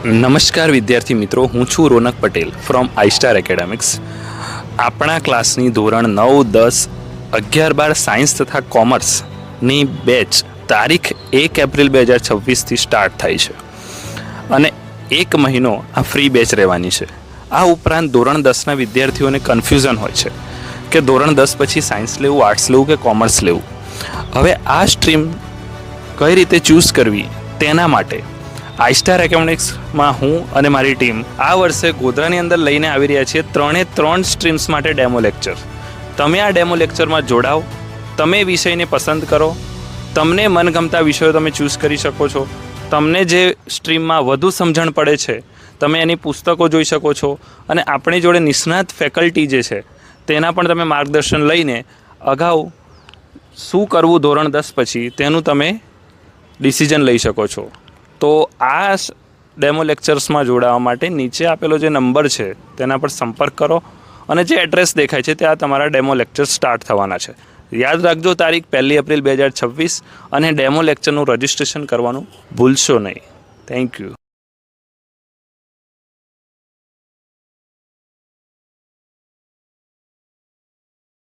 નમસ્કાર વિદ્યાર્થી મિત્રો, હું છું રોનક પટેલ ફ્રોમ આઈસ્ટાર એકેડેમિક્સ. આપણા ક્લાસની ધોરણ 9, 10, 11, 12 સાયન્સ તથા કોમર્સની બેચ તારીખ 1 એપ્રિલ 2026થી સ્ટાર્ટ થાય છે અને એક મહિનો આ ફ્રી બેચ રહેવાની છે. આ ઉપરાંત ધોરણ 10ના વિદ્યાર્થીઓને કન્ફ્યુઝન હોય છે કે ધોરણ 10 પછી સાયન્સ લેવું, આર્ટ્સ લેવું કે કોમર્સ લેવું. હવે આ સ્ટ્રીમ કઈ રીતે ચૂઝ કરવી તેના માટે આઈસ્ટાર એકેડેમિક્સમાં હું અને મારી ટીમ આ વર્ષે ગોધરાની અંદર લઈને આવી રહ્યા છીએ 3 સ્ટ્રીમ્સ માટે ડેમો લેક્ચર. તમે આ ડેમો લેક્ચરમાં જોડાઓ, તમે વિષયને પસંદ કરો, તમને મનગમતા વિષયો તમે ચૂઝ કરી શકો છો. તમને જે સ્ટ્રીમમાં વધુ સમજણ પડે છે તમે એની પુસ્તકો જોઈ શકો છો અને આપણી જોડે નિષ્ણાત ફેકલ્ટી જે છે તેના પણ તમે માર્ગદર્શન લઈને અગાઉ શું કરવું ધોરણ 10 પછી તેનું તમે ડિસિઝન લઈ શકો છો. તો આ ડેમો લેક્ચર્સમાં જોડાવા માટે નીચે આપેલો જે નંબર છે તેના પર સંપર્ક કરો અને જે એડ્રેસ દેખાય છે ત્યાં તમારા ડેમો લેક્ચર સ્ટાર્ટ થવાના છે. યાદ રાખજો, તારીખ 1 એપ્રિલ 2026 અને ડેમો લેક્ચરનું રજિસ્ટ્રેશન કરવાનું ભૂલશો નહીં. Thank you.